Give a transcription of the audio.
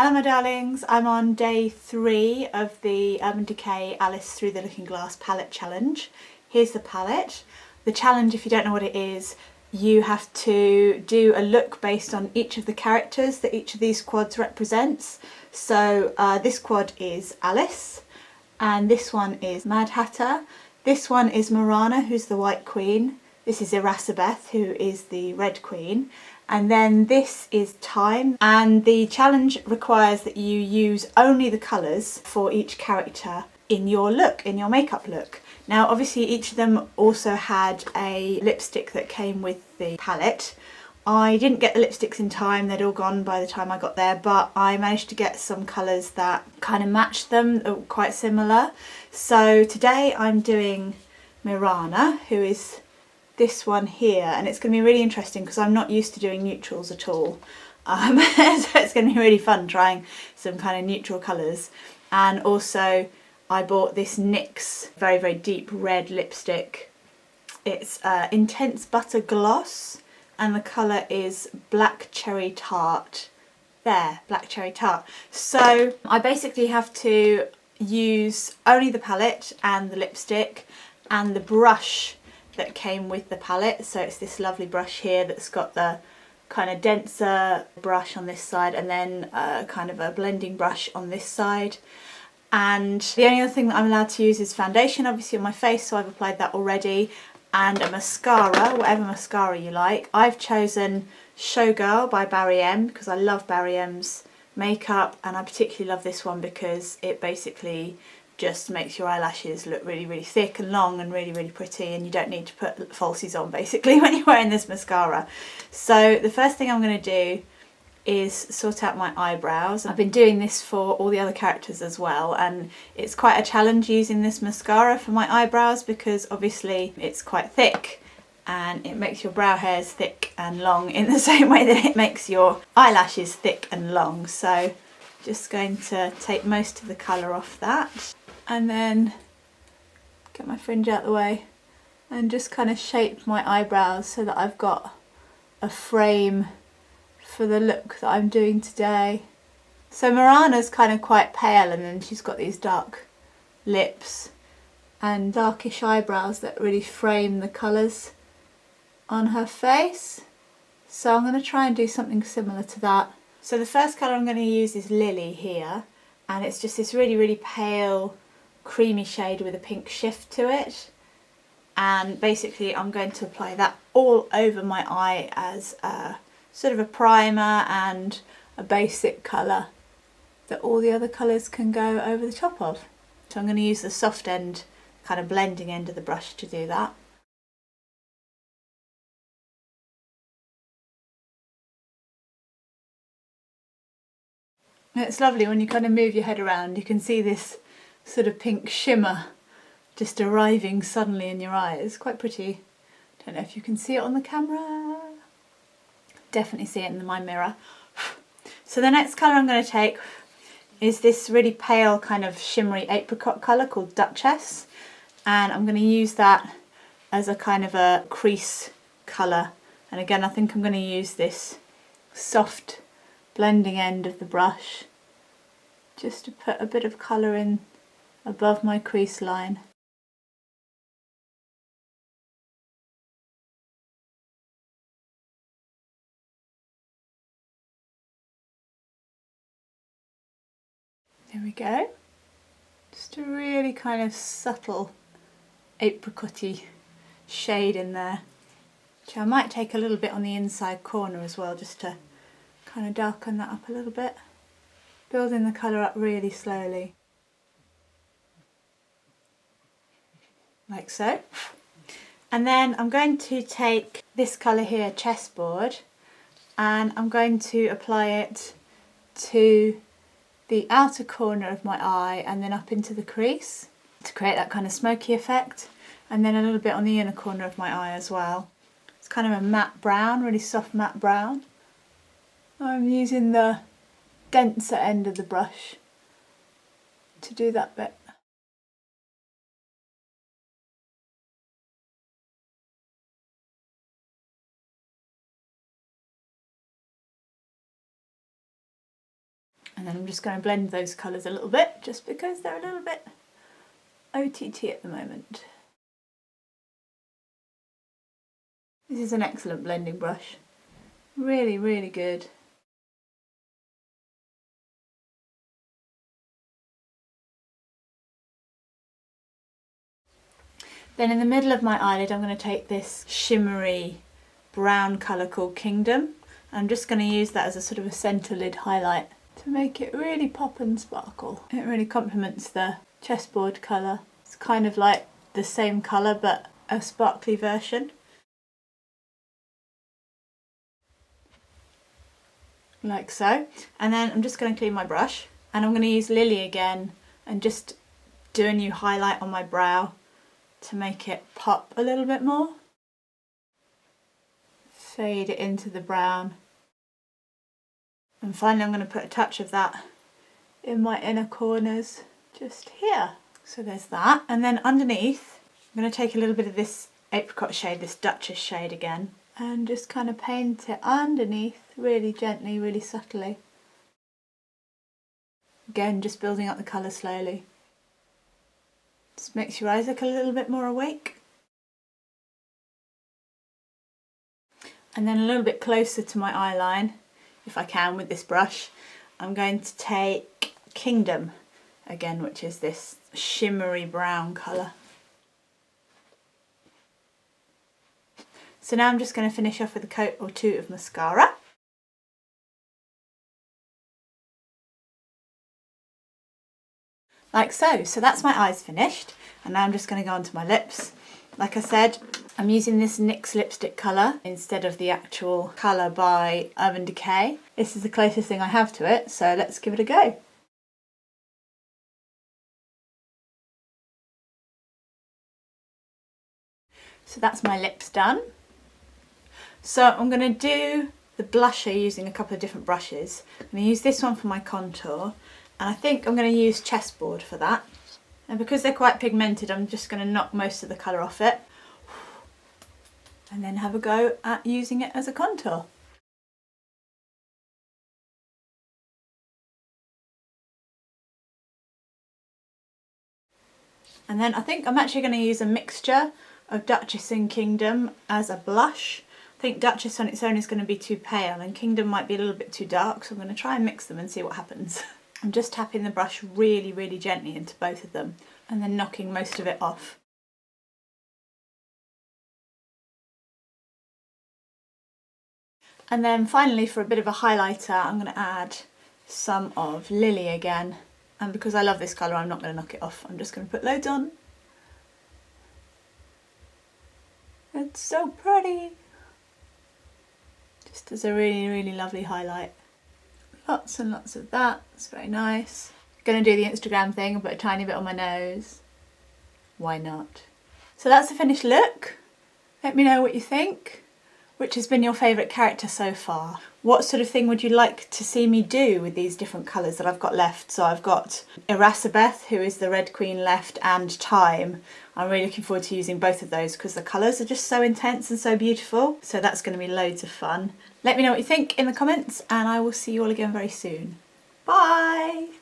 Hello my darlings, I'm on day 3 of the Decay Alice Through the Looking Glass palette challenge. Here's the palette. The challenge, if you don't know what it is, you have to do a look based on each of the characters that each of these quads represents. So this quad is Alice, and this one is Mad Hatter, this one is Mirana, who's the White Queen, this is Irasabeth, who is the Red Queen, and then this is Time. And the challenge requires that you use only the colours for each character in your look, in your makeup look. Now obviously each of them also had a lipstick that came with the palette. I didn't get the lipsticks in time, they'd all gone by the time I got there, but I managed to get some colours that kind of matched them, that were quite similar. So today I'm doing Mirana, who is this one here, and it's going to be really interesting because I'm not used to doing neutrals at all. So it's going to be really fun trying some kind of neutral colours. And also I bought this NYX very, very deep red lipstick. It's Intense Butter Gloss, and the colour is Black Cherry Tart. There, Black Cherry Tart. So I basically have to use only the palette and the lipstick and the brush that came with the palette. So it's this lovely brush here that's got the kind of denser brush on this side and then kind of a blending brush on this side. And the only other thing that I'm allowed to use is foundation, obviously on my face, so I've applied that already, and a mascara, whatever mascara you like. I've chosen Showgirl by Barry M because I love Barry M's makeup, and I particularly love this one because it basically just makes your eyelashes look really, really thick and long and really, really pretty, and you don't need to put falsies on basically when you're wearing this mascara. So the first thing I'm going to do is sort out my eyebrows. I've been doing this for all the other characters as well, and it's quite a challenge using this mascara for my eyebrows because obviously it's quite thick and it makes your brow hairs thick and long in the same way that it makes your eyelashes thick and long. So just going to take most of the colour off that, and then get my fringe out the way and just kind of shape my eyebrows so that I've got a frame for the look that I'm doing today. So Mirana's kind of quite pale, and then she's got these dark lips and darkish eyebrows that really frame the colours on her face. So I'm going to try and do something similar to that. So the first colour I'm going to use is Lily here, and it's just this really, really pale creamy shade with a pink shift to it. And basically I'm going to apply that all over my eye as a sort of a primer and a basic colour that all the other colours can go over the top of. So I'm going to use the soft end, kind of blending end of the brush to do that. And it's lovely when you kind of move your head around, you can see this sort of pink shimmer just arriving suddenly in your eye. It's quite pretty. Don't know if you can see it on the camera. Definitely see it in my mirror. So the next colour I'm going to take is this really pale kind of shimmery apricot colour called Duchess, and I'm going to use that as a kind of a crease colour. And again, I think I'm going to use this soft blending end of the brush just to put a bit of colour in above my crease line. There we go. Just a really kind of subtle apricot-y shade in there, which I might take a little bit on the inside corner as well, just to kind of darken that up a little bit. Building the colour up really slowly. Like so. And then I'm going to take this colour here, Chessboard, and I'm going to apply it to the outer corner of my eye and then up into the crease to create that kind of smoky effect, and then a little bit on the inner corner of my eye as well. It's kind of a matte brown, really soft matte brown. I'm using the denser end of the brush to do that bit. And then I'm just going to blend those colours a little bit, just because they're a little bit OTT at the moment. This is an excellent blending brush. Really, really good. Then in the middle of my eyelid, I'm going to take this shimmery brown colour called Kingdom. I'm just going to use that as a sort of a centre lid highlight to make it really pop and sparkle. It really complements the chessboard colour. It's kind of like the same colour but a sparkly version. Like so. And then I'm just going to clean my brush and I'm going to use Lily again and just do a new highlight on my brow to make it pop a little bit more. Fade it into the brown. And finally I'm going to put a touch of that in my inner corners just here. So there's that. And then underneath I'm going to take a little bit of this apricot shade, this Duchess shade again, and just kind of paint it underneath really gently, really subtly. Again, just building up the colour slowly. Just makes your eyes look a little bit more awake. And then a little bit closer to my eye line, if I can with this brush, I'm going to take Kingdom again, which is this shimmery brown colour. So now I'm just going to finish off with a coat or two of mascara. Like so. So that's my eyes finished, and now I'm just going to go onto my lips. Like I said, I'm using this NYX lipstick colour instead of the actual colour by Urban Decay. This is the closest thing I have to it, so let's give it a go. So that's my lips done. So I'm going to do the blusher using a couple of different brushes. I'm going to use this one for my contour, and I think I'm going to use chessboard for that. And because they're quite pigmented, I'm just going to knock most of the colour off it and then have a go at using it as a contour. And then I think I'm actually going to use a mixture of Duchess and Kingdom as a blush. I think Duchess on its own is going to be too pale and Kingdom might be a little bit too dark, so I'm going to try and mix them and see what happens. I'm just tapping the brush really, really gently into both of them and then knocking most of it off. And then finally, for a bit of a highlighter, I'm going to add some of Lily again. And because I love this colour, I'm not going to knock it off. I'm just going to put loads on. It's so pretty. Just as a really, really lovely highlight. Lots and lots of that. It's very nice. Going to do the Instagram thing and put a tiny bit on my nose. Why not? So that's the finished look. Let me know what you think. Which has been your favourite character so far? What sort of thing would you like to see me do with these different colours that I've got left? So I've got Irasabeth, who is the Red Queen left, and Time. I'm really looking forward to using both of those because the colours are just so intense and so beautiful. So that's going to be loads of fun. Let me know what you think in the comments and I will see you all again very soon. Bye!